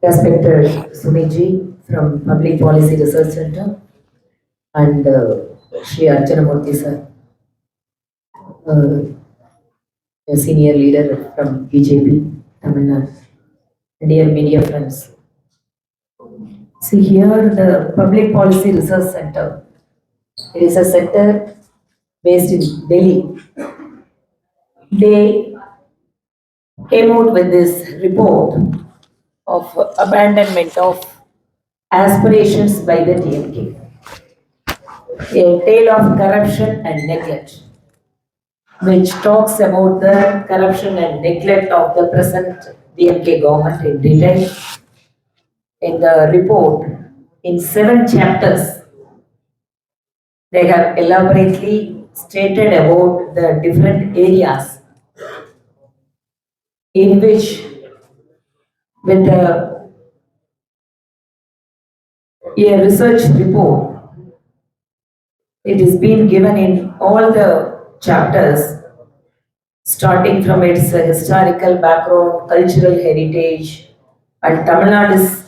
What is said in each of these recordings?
Respected Sumiji from Public Policy Research Center and Shri Archana Murthy sir, uh, a senior leader from BJP, Tamil Nadu. Dear media friends, see here the Public Policy Research Center. It is a center based in Delhi. They came out with this report of abandonment of aspirations by the DMK, a tale of corruption and neglect, which talks about the corruption and neglect of the present DMK government in detail. In the report, in 7 chapters, they have elaborately stated about the different areas in which, with a research report, it is being given in all the chapters, starting from its historical background, cultural heritage, and Tamil Nadu's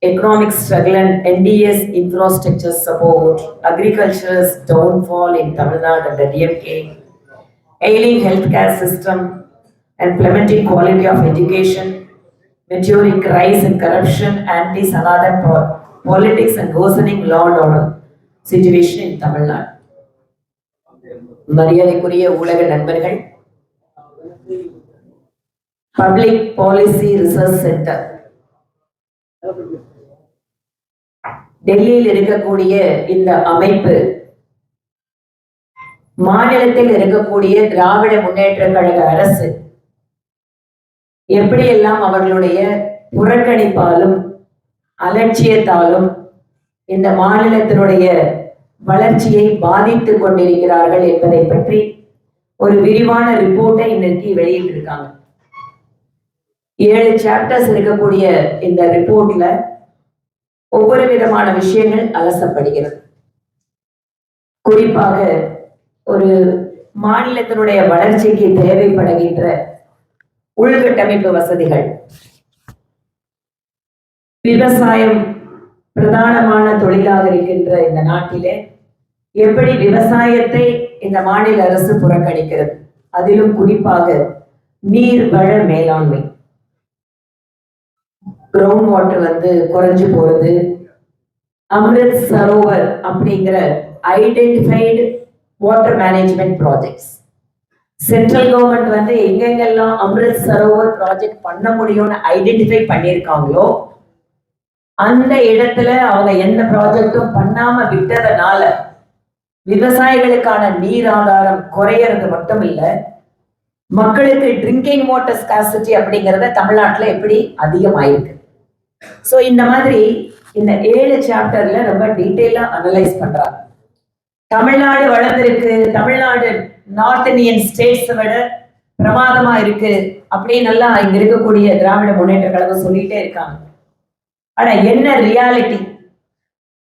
economic struggle and NDA's infrastructure support, agriculture's downfall in Tamil Nadu and the DMK, ailing healthcare system, and plummeting quality of education, meteoric rise in corruption, anti-Sanatan politics, and worsening law and order situation in Tamil Nadu. மரியாதைக்குரிய ஊடக நண்பர்கள், public policy research centre டெல்லியில் இருக்கக்கூடிய இந்த அமைப்பு மாநிலத்தில் இருக்கக்கூடிய திராவிட முன்னேற்ற கழக அரசு எப்படியெல்லாம் அவர்களுடைய புறக்கணிப்பாலும் அலட்சியத்தாலும் இந்த மாநிலத்தினுடைய வளர்ச்சியை பாதித்துக் கொண்டிருக்கிறார்கள் என்பதை பற்றி ஒரு விரிவான ரிப்போர்ட்டை இன்னைக்கு வெளியிட்டிருக்காங்க. 7 சாப்டர்ஸ் இருக்கக்கூடிய இந்த ரிப்போர்ட்ல ஒவ்வொரு விதமான விஷயங்கள் அலசப்படுகிறது. குறிப்பாக ஒரு மாநிலத்தினுடைய வளர்ச்சிக்கு தேவைப்படுகின்ற உள்கட்டமைப்பு வசதிகள், விவசாயம் பிரதானமான தொழிலாக இருக்கின்ற இந்த நாட்டிலே எப்படி விவசாயத்தை இந்த மாநில அரசு புறக்கணிக்கிறது, அதிலும் குறிப்பாக நீர் வள மேலாண்மை, கிரவுண்ட் வாட்டர் குறைஞ்சு போறது, அம்ரித் சரோவர் அப்படிங்கிற identified water management projects, central government எங்கெங்கெல்லாம் அம்ரித் சரோவர் ப்ராஜெக்ட் பண்ண முடியும்னு ஐடென்டிஃபை பண்ணியிருக்காங்களோ அந்த இடத்துல அவங்க எந்த ப்ராஜெக்டும் பண்ணாம விட்டதனால விவசாயிகளுக்கான நீர் ஆதாரம் குறையறது மட்டும் இல்ல, மக்களுக்கு ட்ரிங்கிங் வாட்டர் ஸ்கார்சிட்டி அப்படிங்கறத தமிழ்நாட்டுல எப்படி அதிகமாயிருக்கு. ஸோ இந்த மாதிரி இந்த 7 சாப்டர்ல ரொம்ப டீட்டெயிலா அனலைஸ் பண்றாங்க. தமிழ்நாடு வளர்ந்திருக்கு, தமிழ்நாடு நார்த் இந்தியன் ஸ்டேட்ஸ் விட பிரமாதமா இருக்கு அப்படின்னு எல்லாம் இங்க இருக்கக்கூடிய திராவிட முன்னேற்ற கழகம் சொல்லிட்டே இருக்காங்க. ஆனா என்ன ரியாலிட்டி?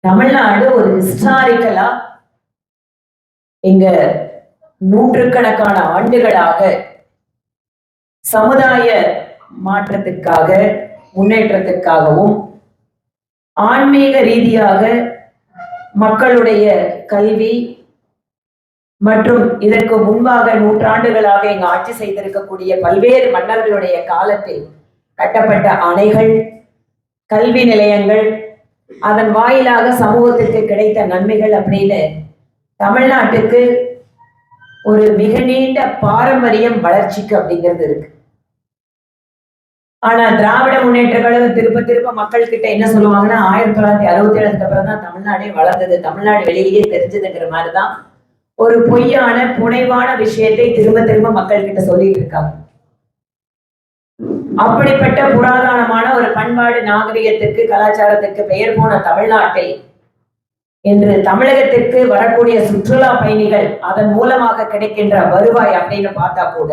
தமிழ்நாடு ஒரு ஹிஸ்டாரிக்கலா இங்க நூற்றுக்கணக்கான ஆண்டுகளாக சமுதாய மாற்றத்திற்காக முன்னேற்றத்திற்காகவும் ஆன்மீக ரீதியாக மக்களுடைய கல்வி மற்றும் இதற்கு முன்பாக நூற்றாண்டுகளாக இங்கு ஆட்சி செய்திருக்கக்கூடிய பல்வேறு மன்னர்களுடைய காலத்தில் கட்டப்பட்ட அணைகள், கல்வி நிலையங்கள், அதன் வாயிலாக சமூகத்திற்கு கிடைத்த நன்மைகள் அப்படின்னு தமிழ்நாட்டுக்கு ஒரு மிக நீண்ட பாரம்பரியம் வளர்ச்சிக்கு அப்படிங்கிறது இருக்கு. ஆனா திராவிட முன்னேற்ற கழகம் திருப்ப மக்கள் கிட்ட என்ன சொல்லுவாங்கன்னா, 1967 அப்புறம் தான் தமிழ்நாடே வளர்ந்தது, தமிழ்நாடு வெளியிலேயே தெரிஞ்சதுங்கிற மாதிரிதான் ஒரு பொய்யான புனைவான விஷயத்தை திரும்ப மக்கள் கிட்ட சொல்லிட்டு இருக்காங்க. அப்படிப்பட்ட புராதனமான ஒரு பண்பாடு, நாகரிகத்திற்கு, கலாச்சாரத்திற்கு பெயர் போன தமிழ்நாட்டில் இன்று தமிழகத்திற்கு வரக்கூடிய சுற்றுலா பயணிகள் அதன் மூலமாக கிடைக்கின்ற வருவாய் அப்படின்னு பார்த்தா கூட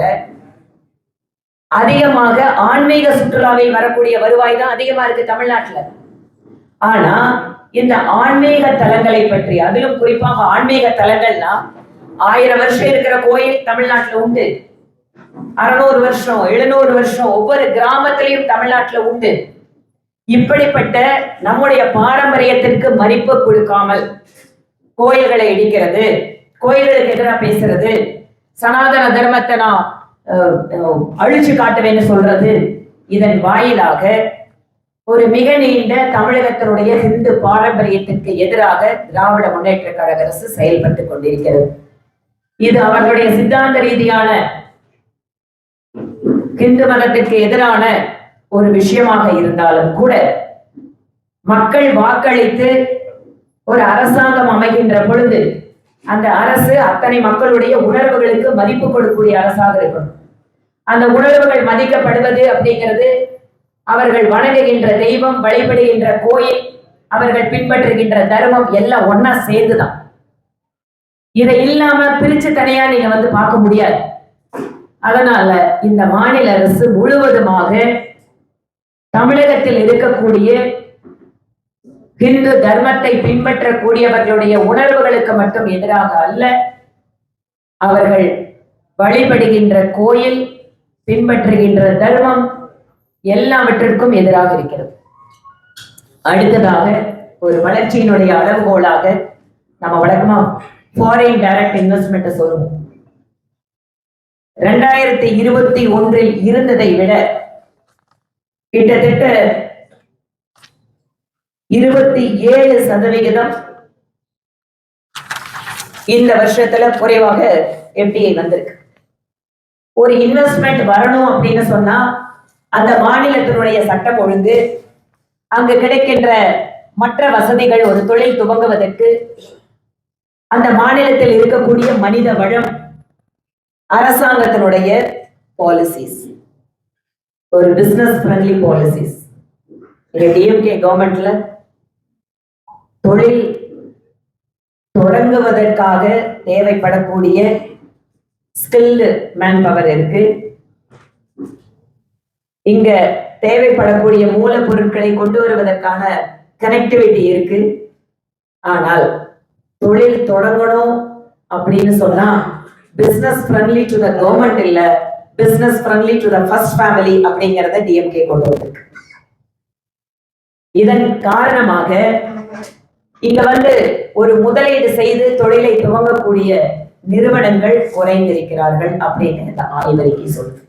அதிகமாக ஆன்மீக சுற்றுலாவில் வரக்கூடிய வருவாய் தான் அதிகமா இருக்கு தமிழ்நாட்டுல. ஆனா இந்த ஆன்மீக தலங்களை பற்றி, அதிலும் குறிப்பாக ஆன்மீக தலங்கள்னா 1000 வருஷம் இருக்கிற கோயில் தமிழ்நாட்டுல உண்டு, 600 வருஷம் 700 வருஷம் ஒவ்வொரு கிராமத்திலையும் தமிழ்நாட்டுல உண்டு. இப்படிப்பட்ட நம்முடைய பாரம்பரியத்திற்கு மதிப்பு கொடுக்காமல் கோயில்களை இடிக்கிறது, கோயில்களுக்கு எதிராக பேசுறது, சனாதன தர்மத்தை நான் அழிச்சு காட்டுவேன்னு சொல்றது, இதன் வாயிலாக ஒரு மிக நீண்ட தமிழகத்தினுடைய இந்து பாரம்பரியத்திற்கு எதிராக திராவிட முன்னேற்ற கழக அரசு செயல்பட்டுக் கொண்டிருக்கிறது. இது அவர்களுடைய சித்தாந்த ரீதியான இந்து மதத்திற்கு எதிரான ஒரு விஷயமாக இருந்தாலும் கூட மக்கள் வாக்களித்து ஒரு அரசாங்கம் அமைகின்ற பொழுது அந்த அரசு அத்தனை மக்களுடைய உணர்வுகளுக்கு மதிப்பு கொடுக்கக்கூடிய அரசாக இருக்கணும். அந்த உணர்வுகள் மதிக்கப்படுவது அப்படிங்கிறது அவர்கள் வணங்குகின்ற தெய்வம், வழிபடுகின்ற கோயில், அவர்கள் பின்பற்றுகின்ற தர்மம் எல்லாம் ஒன்னா சேர்ந்துதான். இதை இல்லாம பிரிச்சு தனியா நீங்க பார்க்க முடியாது. அதனால இந்த மாநில அரசு முழுவதுமாக தமிழகத்தில் இருக்கக்கூடிய இந்து தர்மத்தை பின்பற்றக்கூடியவர்களுடைய உணர்வுகளுக்கு மட்டும் எதிராக அல்ல, அவர்கள் வழிபடுகின்ற கோயில், பின்பற்றுகின்ற தர்மம் எல்லாவற்றிற்கும் எதிராக இருக்கிறது. அடுத்ததாக ஒரு வளர்ச்சியினுடைய அளவுகோலாக நம்ம வழக்கமா ஃபாரின் டைரக்ட் இன்வெஸ்ட்மெண்ட் சொல்லுவோம். 2021 இருந்ததை விட கிட்டத்தட்ட 27% இந்த வருஷத்துல குறைவாக எஃப்டிஐ வந்திருக்கு. ஒரு இன்வெஸ்ட்மெண்ட் வரணும் அப்படின்னு சொன்னா அந்த மாநிலத்தினுடைய சட்டம் ஒழுங்கு, அங்கு கிடைக்கின்ற மற்ற வசதிகள், ஒரு தொழில் துவங்குவதற்கு அந்த மாநிலத்தில் இருக்கக்கூடிய மனித வளம், அரசாங்கத்தினுடைய பாலிசிஸ், ஒரு பிசினஸ் ஃப்ரெண்ட்லி பாலிசிஸ். டிஎம்கே கவர்மெண்ட்ல தொழில் தொடங்குவதற்காக தேவைப்படக்கூடிய ஸ்கில்டு மேன் பவர் இருக்கு. இங்க தேவைப்படக்கூடிய மூலப்பொருட்களை கொண்டு வருவதற்கான கனெக்டிவிட்டி இருக்கு. ஆனால் தொழில் தொடங்கணும் அப்படின்னு சொன்னா business friendly to the government இல்ல, business friendly to the first family அப்படிங்கறத டிஎம்கே கொண்டு வந்திருக்கு. இதன் காரணமாக இங்க ஒரு முதலீடு செய்து தொழிலை துவங்கக்கூடிய நிறுவனங்கள் குறைந்திருக்கிறார்கள் அப்படின்னு இந்த ஆய்வறிக்கை சொல்லுது.